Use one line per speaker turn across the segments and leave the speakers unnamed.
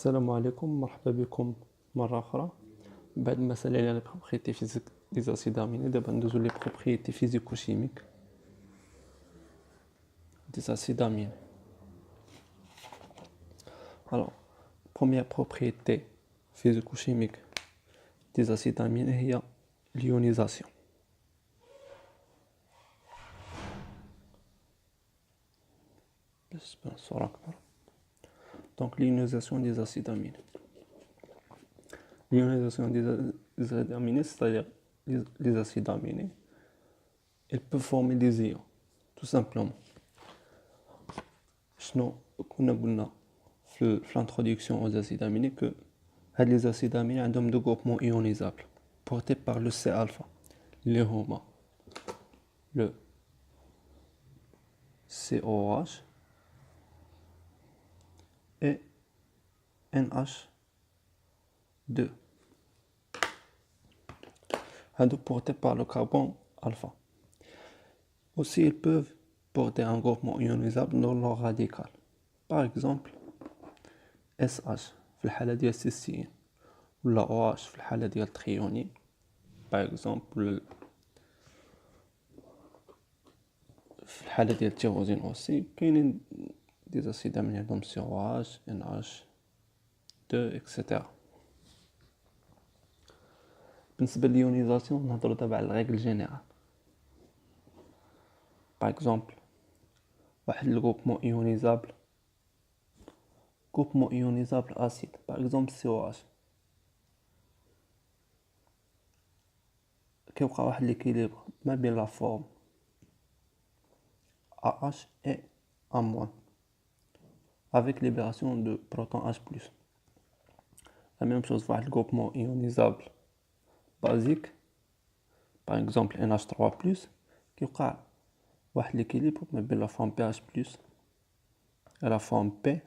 السلام عليكم، مرحبا بكم مرة أخرى. بعد ما سالينا على لي بروبريتي فيزيك دي زاسيد اميني، دابا ندوزو لي بروبريتي فيزيكو شيميك دي زاسيد اميني. Alors, première propriété physico-chimique des acides aminés هي l'ionisation. Donc l'ionisation des acides aminés. L'ionisation des acides aminés, c'est-à-dire les acides aminés, ils peuvent former des ions, tout simplement. شنو كنا قلنا في l'introduction aux acides aminés que هاد les acides aminés عندهم deux groupements ionisables portés par le C alpha اللي هما le COH et NH2 هادو portés par le carbone alpha. Aussi ils peuvent porter un groupement ionisable dans leur radical. Par exemple SH في الحالة ديال السيستين ولا OH في الحالة ديال التريونين. Par exemple في الحالة ديال التيروزين aussi كاينين des acides aminés عندهم COH NH2 etc. بالنسبة لليونيزاسيون نهضروا دابا على الريغل جينيرال. Par exemple واحد الجروبمون ايونيزابل اسيد par exemple COH كيوقع واحد ليكيليبر ما بين لا فورم AH et A- avec libération de proton H+. La même chose pour le groupement ionisable basique, par exemple NH3+, qui a un équilibre entre la forme pH+, et la forme P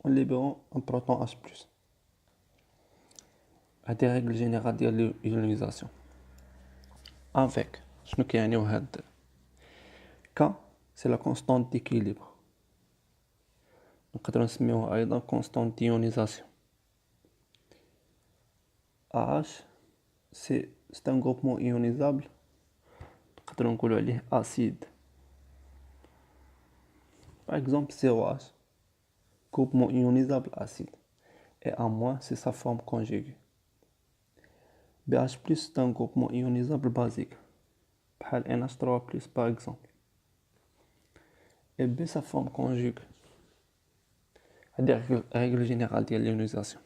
en libérant un proton H+. À des règles générales de l'ionisation. Avec, je ne K, c'est la constante d'équilibre. نقدر نسميوها أيضا constante d'ionisation. AH c'est un groupement ionisable نقدر نقولوا عليه acide. Par exemple COH groupement ionisable acide et A- c'est sa forme conjuguée. BH+ c'est un groupement ionisable basique بحال NH3+ par exemple. Et B sa forme conjuguée. هذه règle générale de l'ionisation.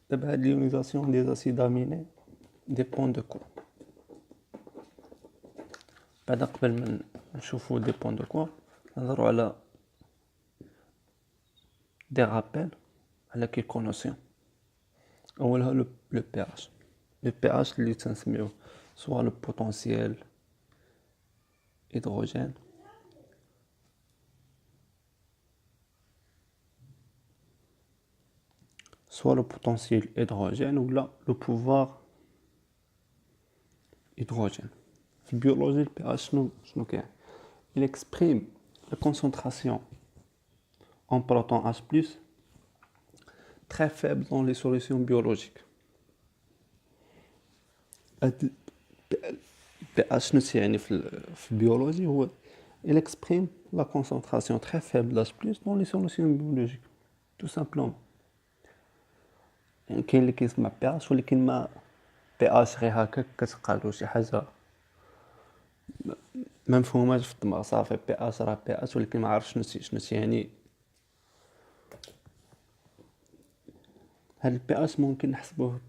D'abord, l'ionisation des acides aminés dépend de quoi? قبل ما نشوفوا dépend de quoi نهضروا على des rappels على quelques notions. أولها le pH. Le pH اللي تنسميوه soit le potentiel hydrogène ou là le pouvoir hydrogène. En biologie, le pH, il exprime la concentration en proton H+, très faible dans les solutions biologiques. Le pH في biologie, il exprime la concentration très faible d'H+ dans les solutions biologiques. Tout simplement. كاين اللي كيسمع pH ولكن ما pH غير هكا كتقالو شي حاجه ما مفهوماش في الدماغ صافي pH راه pH ولكن ما عرفش شنو يعني. هاد pH ممكن نحسبوه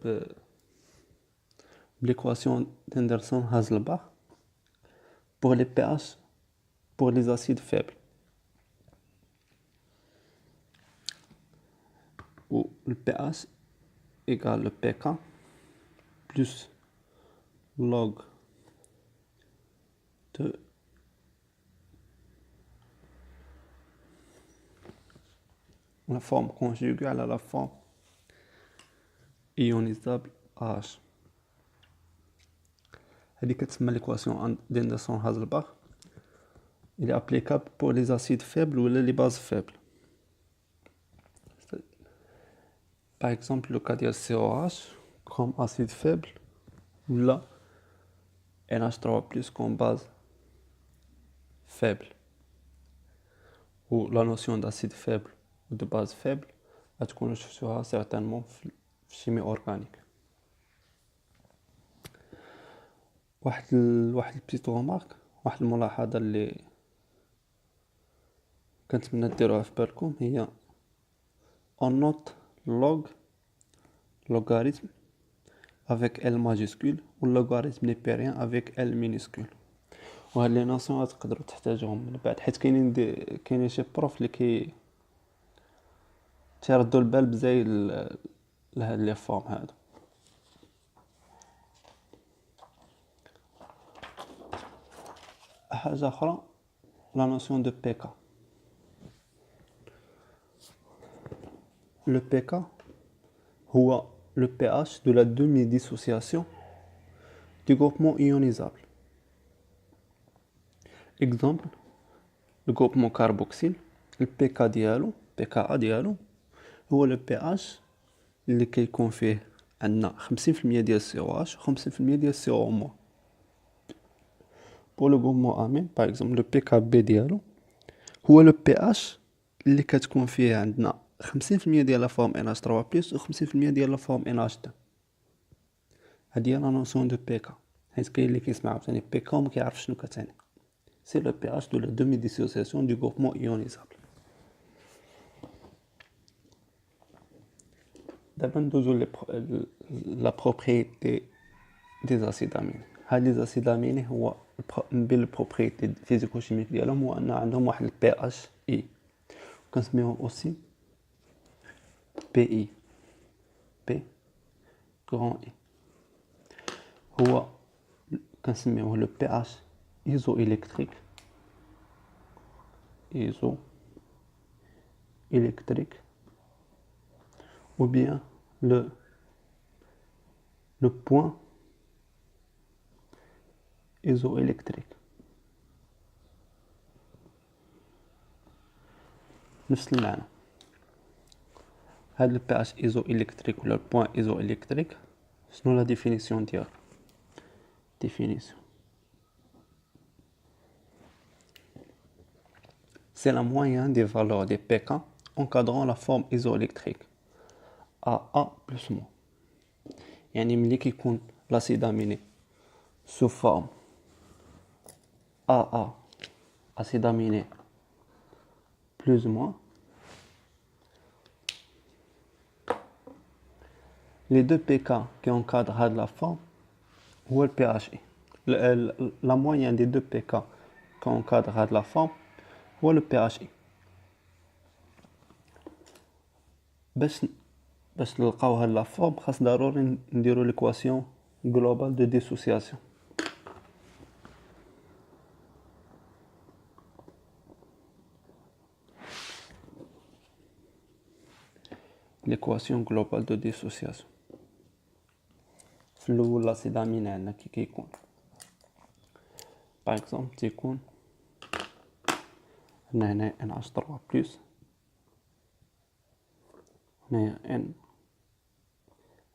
بليكواسيون d'Henderson Hasselbalch pour les pH pour les acides faibles où le pH égale le pK plus log de la forme conjuguée à la forme ionisable H. هذه كتسمى l'équation d'Henderson Hasselbalch il est applicable pour les acides faibles ou les bases faibles. Par exemple, le cas de COH comme acide faible ou là NH3+ comme base faible. Ou la notion d'acide faible ou de base faible غتكونوا شفتوها certainement في الشيمي اورغانيك. واحد البيتو رومارك، واحد الملاحظه اللي كنتمنى ديروها في بالكم هي on note logarithme avec L majuscule ou logarithme népérien avec L minuscule. وهاد لي نوسيون غتقدروا تحتاجوهم من بعد، حيت كاينين شي بروف اللي تيردوا البال بزاي لهاد لي فورم هادو. حاجه اخرى la notion de pK. Le pK هو le pH de la demi-dissociation du groupement ionisable. Exemple, le groupement carboxyle, le pK ديالو pKa ديالو هو le pH اللي كيكون فيه عندنا 50% ديال COH و 50% ديال CO-. Pour le groupement amine, par exemple, le pKb ديالو هو le pH اللي كتكون فيه عندنا 50% ديال لا فورم NH3+ و 50% ديال لا فورم NH2. هادي هي لا نوسيون دو بي كا، حيت كاين اللي كيسمع عاوتاني بي كا وما كيعرفش شنو كتعني. سي لو بي اش دو لا دومي ديسوسياسيون دو غروبمون ايونيزابل. دابا ندوزو لا بروبريتي دي زاسيد امين. هاد لي زاسيد امين هو من بين البروبريتي فيزيكو-شيميك ديالهم هو ان عندهم واحد البي اش اي، كنسميوه اوسي بي اي، بي غران اي. هو كنسميوه لو بي اش ايزو الكتريك، ايزو électrique, ou bien le point isoélectrique. نفس المعنى. هذا le pH isoélectrique ou le point isoélectrique شنو la définition ديالو؟ Définition. C'est la moyenne des valeurs des pK encadrant la forme isoélectrique AA plus moins. يعني ملي كيكون l'acide aminé sous forme AA acide aminé plus ou moins, les deux pK qui encadrent la forme ou le pH. La moyenne des deux pK qui encadrent la forme ou le pH. باش نلقاو هاد لا فورم خاص ضروري نديرو ليكواسيون globale de dissociation. L'équation globale de dissociation. في الاول لاسيد امين عندنا كي كيكون باغ اكزومبل تيكون هنا NH3+، هنايا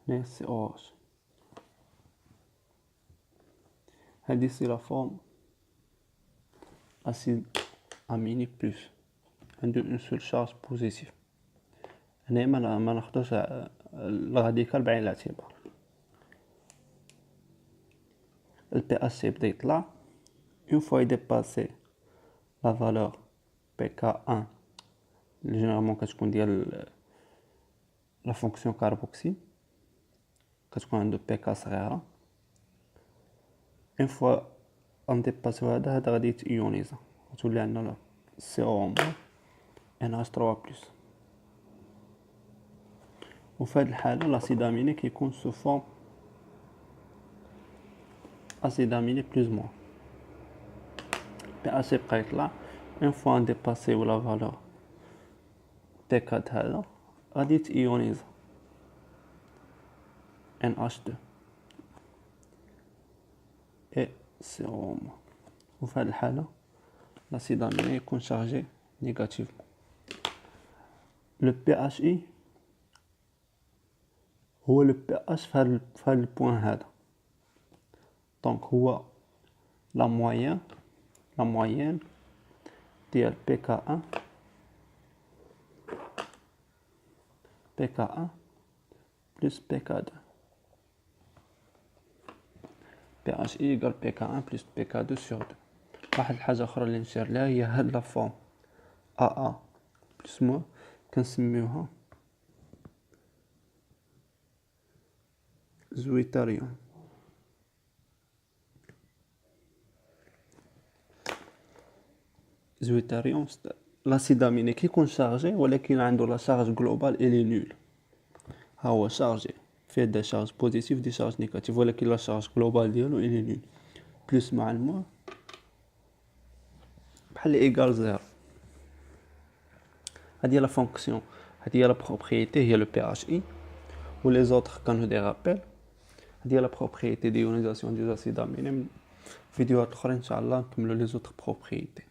هنايا COH. هادي سي لا فورم acide aminé plus عنده اون سول شارج بوزيتيف. هنايا ما ناخدوش الراديكال بعين الاعتبار. البي اش يبدا يطلع اون فوا يديباسي لا فالور PK1 اللي جينيرالمون كتكون ديال لا فونكسيون كاربوكسيل، كتكون عنده PK صغيره. اون فوا غنديباسيو هذا غادي يتيونيزا وتولي عندنا CO- NH3+. وفي هاد الحاله لاسيد اميني كيكون سو فورم acide aminé plus moins. pH يبقى يطلع اون فوا نديباسيو لا فالور PK هذا غادي يتيونيزا NH2 et CO-. وفي هاد الحاله l'acide aminé يكون chargé négativement. Le PHI هو le pH في هذا البوان هذا. Donc هو la moyenne ديال PK1 plus PK2. PHI égale PK1 plus PK2 sur 2. واحد الحاجة أخرى اللي نشير لها هي هاد لا فورم AA plus moins كنسميوها زويتاريوم. زويتاريوم لاسيد اميني كيكون شارجي ولكن عنده لا شارج جلوبال الي نول. ها هو شارجي فيه دي شارج بوزيتيف دي شارج نيجاتيف ولكن لا شارج جلوبال ديالو الي نول. بلس مع الموا بحال ايكال زيرو. هادي لا فونكسيون، هادي لا بروبريتي هي لو بي اش اي و لي زوتر كانوا دي رابيل. هادي لا بروبريتي ديونيزاسيون دي زاسيد اميني. فيديوهات اخرى ان شاء الله نكملوا لي زوتر بروبريتي.